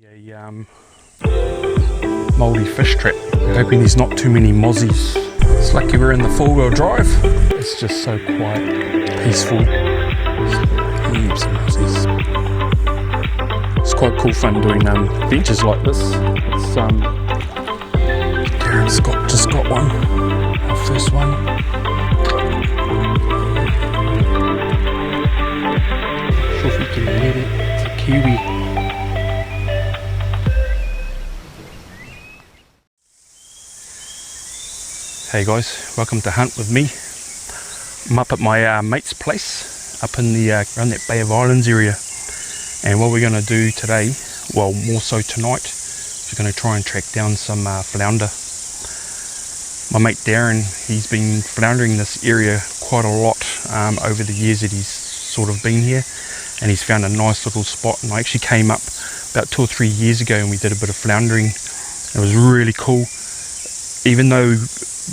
A Maori fish trap. We're hoping there's not too many mozzies. It's lucky we're in the four-wheel drive. It's just so quiet, peaceful. There's heaps of mozzies. It's quite cool fun doing adventures like this. It's Darren's just got one, our first one. Not sure if you can hear it. It's a kiwi. Hey guys, welcome to Hunt with me. I'm up at my mate's place, up in the around that Bay of Islands area. And what we're going to do today, well more so tonight, is we're going to try and track down some flounder. My mate Darren, he's been floundering this area quite a lot over the years that he's sort of been here. And he's found a nice little spot. And I actually came up about 2 or 3 years ago and we did a bit of floundering. It was really cool. Even though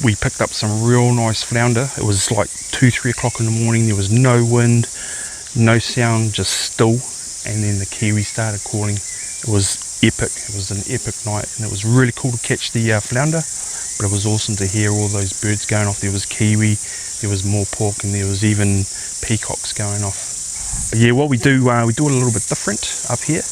we picked up some real nice flounder, it was like 2-3 o'clock in the morning, there was no wind, no sound, just still, and then the kiwi started calling. It was epic. It was an epic night, and it was really cool to catch the flounder, but it was awesome to hear all those birds going off. There was kiwi, there was morepork, and there was even peacocks going off. But yeah, what we do it a little bit different up here.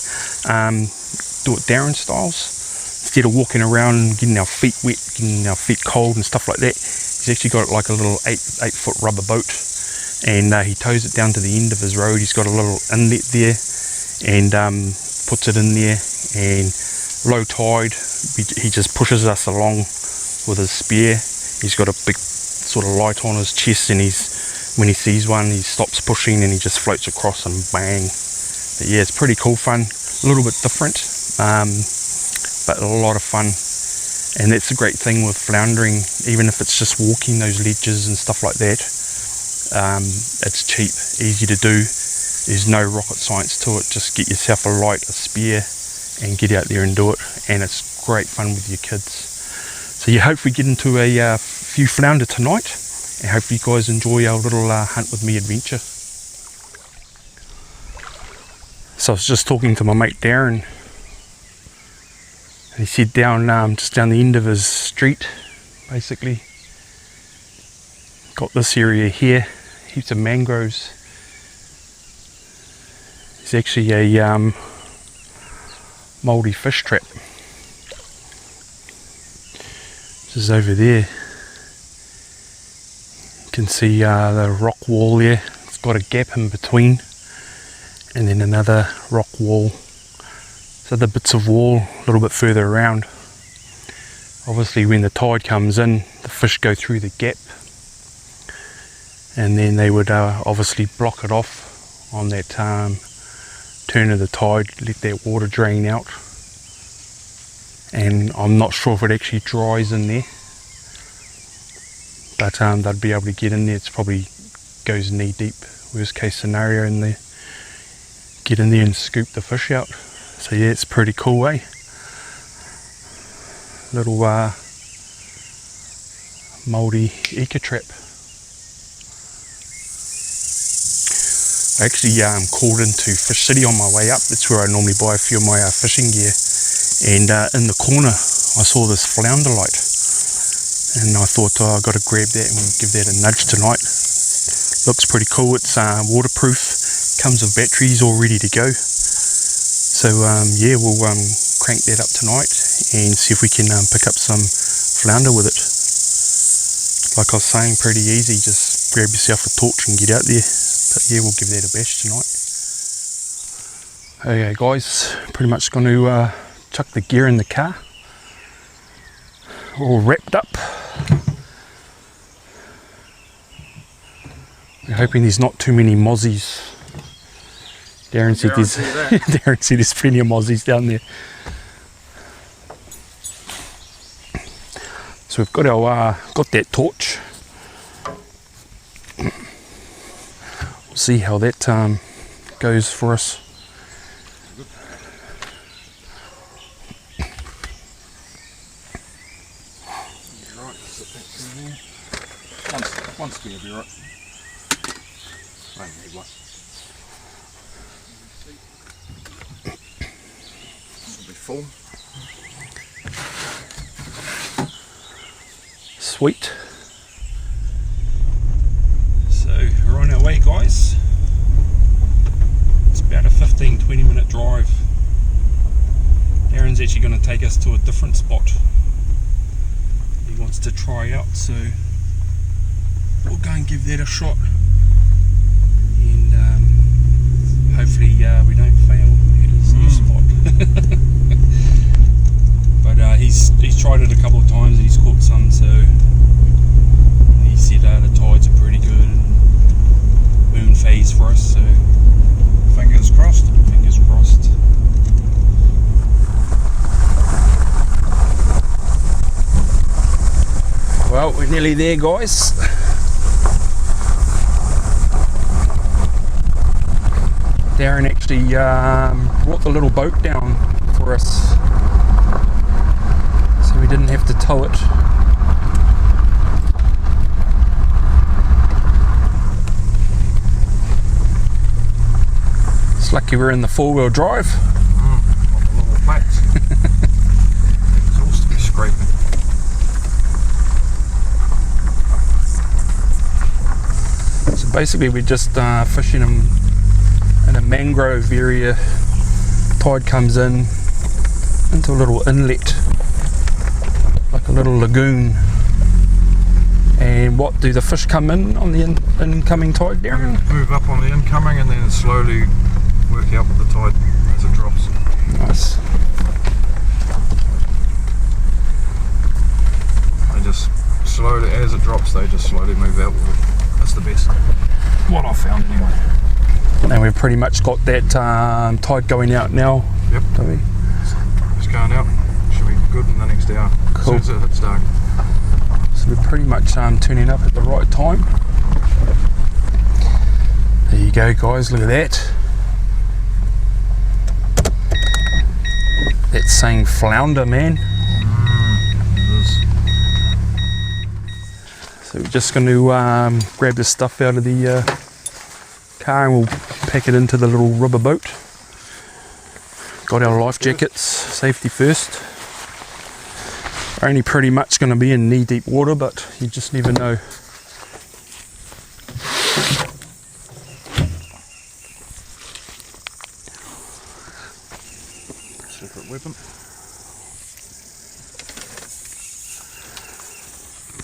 Do it Darren styles. Instead of walking around and getting our feet wet, getting our feet cold and stuff like that, he's actually got like a little 8-foot rubber boat, and he tows it down to the end of his road. He's got a little inlet there, and puts it in there, and low tide, he just pushes us along with his spear. He's got a big sort of light on his chest, and when he sees one, he stops pushing and he just floats across and bang. But yeah, it's pretty cool fun, a little bit different. But a lot of fun, and that's the great thing with floundering. Even if it's just walking those ledges and stuff like that, it's cheap, easy to do. There's no rocket science to it. Just get yourself a light, a spear, and get out there and do it, and it's great fun with your kids. So yeah, hope we get into a few flounder tonight, and hope you guys enjoy our little hunt with me adventure. So I was just talking to my mate Darren. And he said down just down the end of his street, basically, got this area here, heaps of mangroves. It's actually a Maori fish trap. This is over there. You can see the rock wall there. It's got a gap in between, and then another rock wall. Other bits of wall a little bit further around. Obviously when the tide comes in, the fish go through the gap, and then they would obviously block it off on that turn of the tide, let that water drain out. And I'm not sure if it actually dries in there, but they'd be able to get in there. It's probably goes knee deep, worst case scenario, in there. Get in there and scoop the fish out. So yeah, it's pretty cool, eh? Little Maori eco trap. I actually called into Fish City on my way up. That's where I normally buy a few of my fishing gear. And in the corner, I saw this flounder light, and I thought, oh, I've got to grab that and give that a nudge tonight. Looks pretty cool. It's waterproof, comes with batteries all ready to go. So yeah, we'll crank that up tonight and see if we can pick up some flounder with it. Like I was saying, pretty easy, just grab yourself a torch and get out there. But yeah, we'll give that a bash tonight. Okay guys, pretty much going to chuck the gear in the car. All wrapped up. We're hoping there's not too many mozzies. Darren said there's plenty of mozzies down there. So we've got our got that torch. We'll see how that goes for us. One spear will be right. I don't need one. full. Sweet. So we're on our way, guys. It's about a 15-20 minute drive. Aaron's actually going to take us to a different spot he wants to try out, so we'll go and give that a shot, and hopefully we don't fail at his new spot. But he's tried it a couple of times and he's caught some, so he said the tides are pretty good and moon phase for us, so Fingers crossed. fingers crossed. Well, we're nearly there, guys. Darren actually brought the little boat down for us, so we didn't have to tow it. It's lucky we're in the four-wheel drive. Not the little flats. The exhaust will be scraping. So basically we're just fishing in a mangrove area. Tide comes in into a little inlet, like a little lagoon. And what do the fish come in on the incoming tide, Darren? Move up on the incoming and then slowly work out with the tide as it drops. Nice. They just slowly, as it drops, they just slowly move out with it. That's the best. What I found anyway. And we've pretty much got that tide going out now. Yep. Don't we? It's going out. Should be good in the next hour. Cool. As soon as it hits dark. So we're pretty much turning up at the right time. There you go, guys, look at that. That's saying flounder, man. It is. So we're just going to grab the stuff out of the car and we'll pack it into the little rubber boat. Got our life jackets, safety first. Only pretty much going to be in knee-deep water, but you just never know. Separate weapon.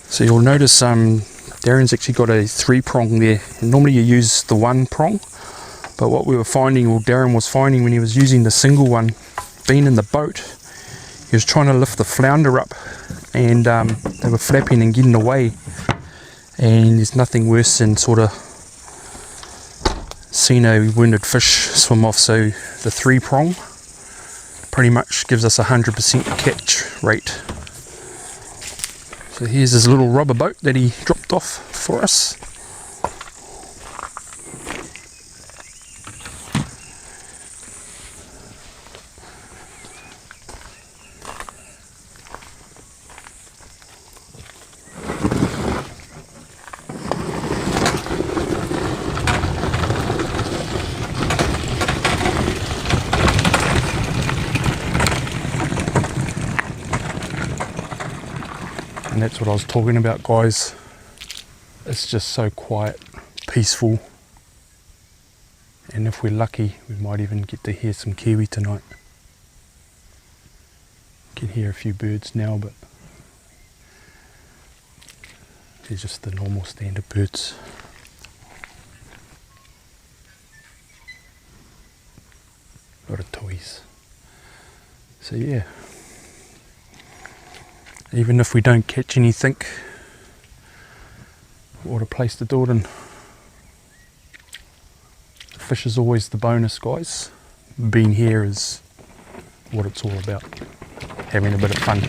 So you'll notice Darren's actually got a 3-prong there. Normally you use the 1 prong, but what we were finding, or Darren was finding when he was using the single one, being in the boat, he was trying to lift the flounder up and they were flapping and getting away, and there's nothing worse than sort of seeing a wounded fish swim off. So the 3-prong pretty much gives us 100% catch rate. So here's his little rubber boat that he dropped off for us. And that's what I was talking about, guys. It's just so quiet, peaceful, and if we're lucky we might even get to hear some kiwi tonight. You can hear a few birds now, but they're just the normal standard birds. A lot of toys. So yeah, even if we don't catch anything, what a place to do it in. The fish is always the bonus, guys. Being here is what it's all about, having a bit of fun.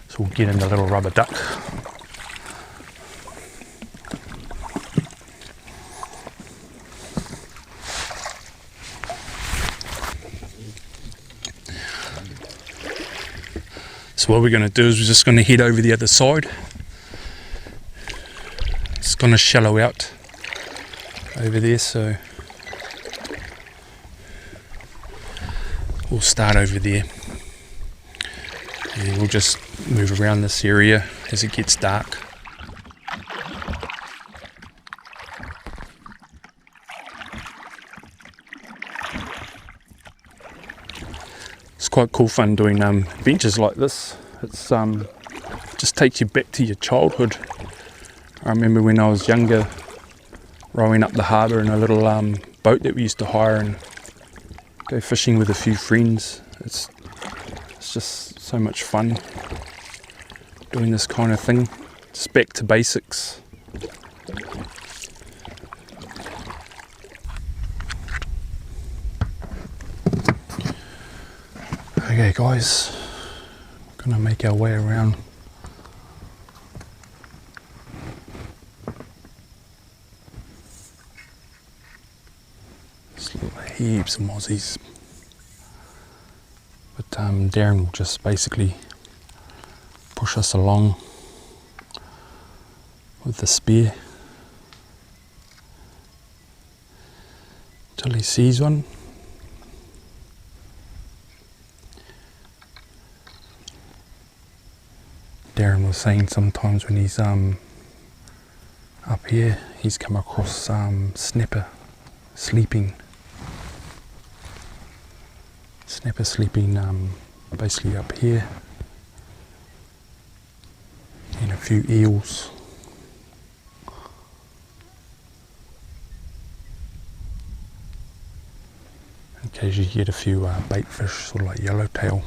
So we'll get in the little rubber duck. So what we're going to do is we're just going to head over the other side. It's going to shallow out over there, so we'll start over there and we'll just move around this area as it gets dark. It's quite cool fun doing adventures like this. It's just takes you back to your childhood. I remember when I was younger, rowing up the harbour in a little boat that we used to hire and go fishing with a few friends. It's just so much fun doing this kind of thing. Just back to basics. Okay guys, gonna make our way around. Heaps of mozzies, but Darren will just basically push us along with the spear till he sees one. Darren was saying sometimes when he's up here he's come across snapper sleeping basically up here, and a few eels. Occasionally you get a few bait fish, sort of like yellowtail,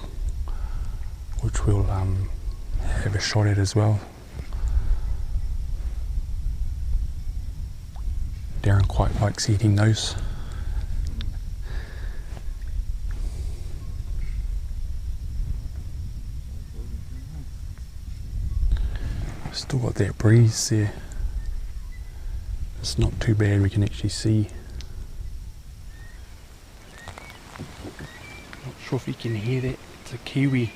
which we'll have a shot at as well. Darren quite likes eating those. Still got that breeze there. It's not too bad, we can actually see. Not sure if you can hear that. It's a kiwi.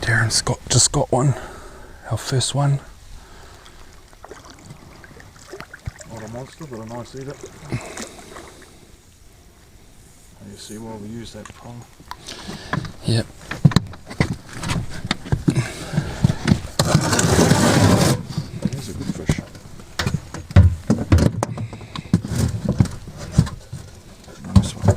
Darren's just got one, our first one. Not a monster, but a nice eater. You see why we use that prong? Yep. Here's a good fish. Nice one.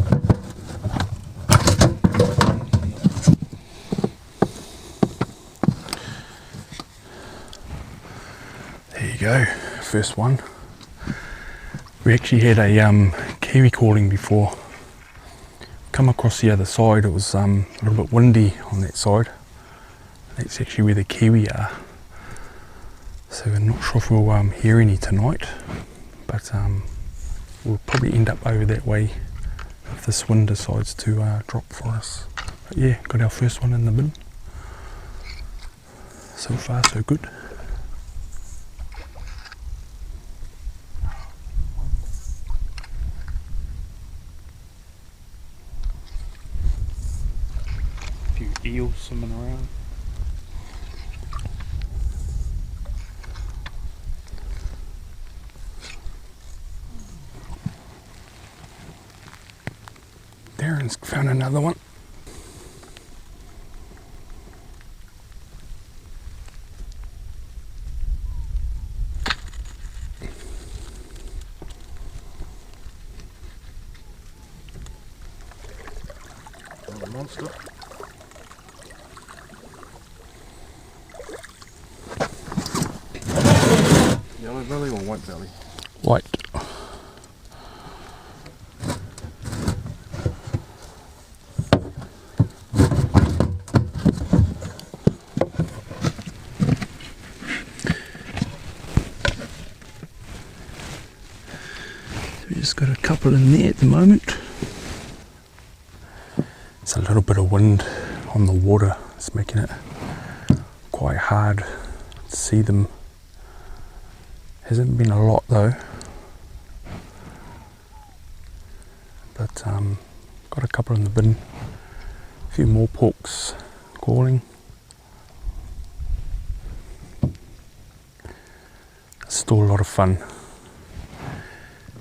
There you go, first one. We actually had a kiwi calling before. Come across the other side, it was a little bit windy on that side. That's actually where the kiwi are. So we're not sure if we'll hear any tonight, but we'll probably end up over that way if this wind decides to drop for us. But yeah, got our first one in the bin. So far so good. Eels swimming around. Darren's found another one. Another monster. Yellow belly or white belly? White. We just got a couple in there at the moment. It's a little bit of wind on the water. It's making it quite hard to see them. Hasn't been a lot though. But got a couple in the bin. A few more porks calling. It's still a lot of fun.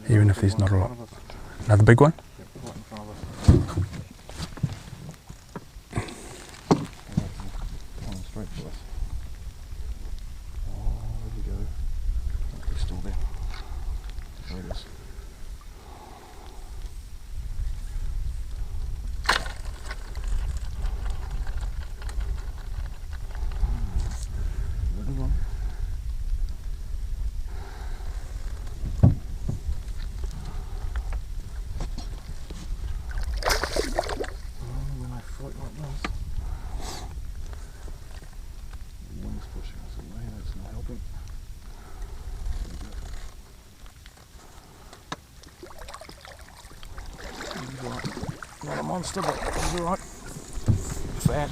Even if there's not a lot. Another big one? Not a monster, but he's alright. Fat.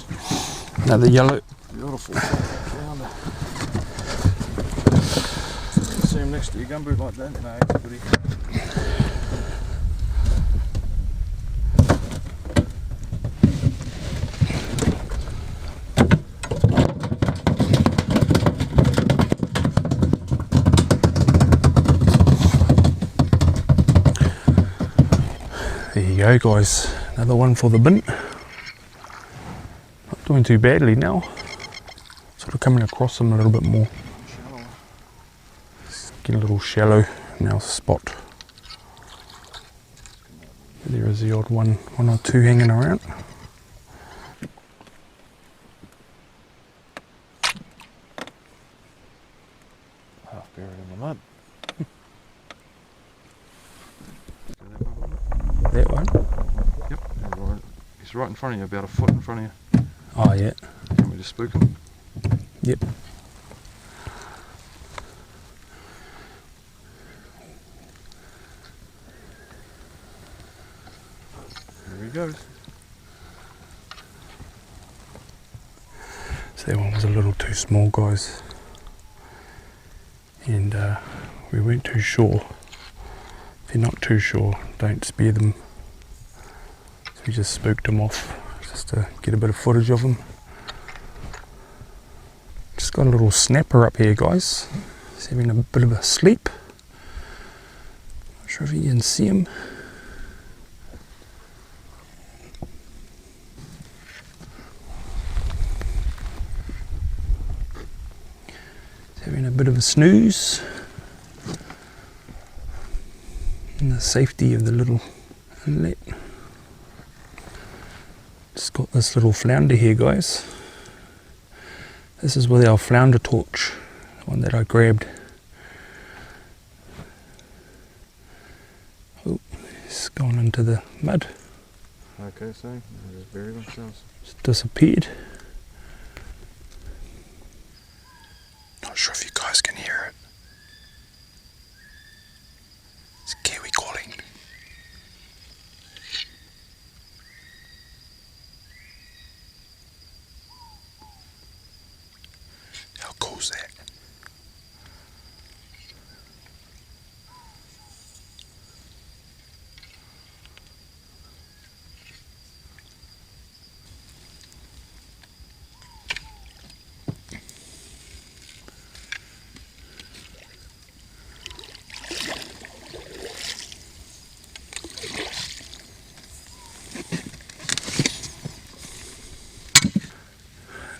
Another yellow. Beautiful flounder. See him next to your gumboot like that? No, it's a goodie. There you go guys, another one for the bin. Not doing too badly now. Sort of coming across them a little bit more. It's getting a little shallow in our spot. There is the odd one or two hanging around. Half buried in the mud. That one? Yep, he's right in front of you, about a foot in front of you. Oh yeah. Can we just spook him? Yep. There he goes. So that one was a little too small guys. And we weren't too sure. If you're not too sure, don't spear them. So we just spooked them off just to get a bit of footage of them. Just got a little snapper up here guys. He's having a bit of a sleep. Not sure if you can see him. He's having a bit of a snooze. In the safety of the little inlet. Just got this little flounder here guys. This is with our flounder torch, the one that I grabbed. Oh, it's gone into the mud. Okay, so they just buried themselves. It's disappeared. Not sure if you guys can hear it. It's Kiwi calling. How cool is that?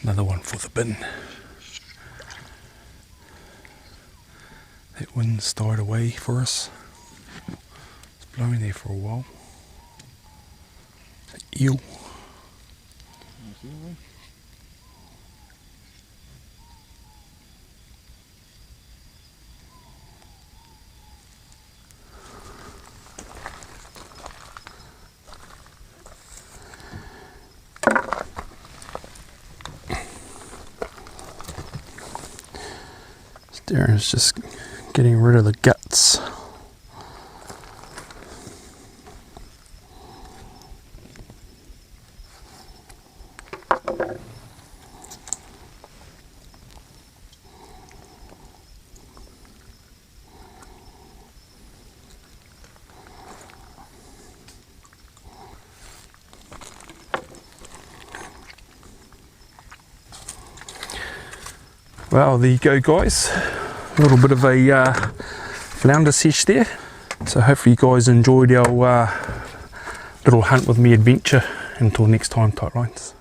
Another one for the bin. That wind's died away for us. It's blowing there for a while. It's an eel. Darren's just getting rid of the guts. Well, there you go, guys. A little bit of a flounder sesh there. So hopefully you guys enjoyed our little hunt with me adventure. Until next time, tight lines.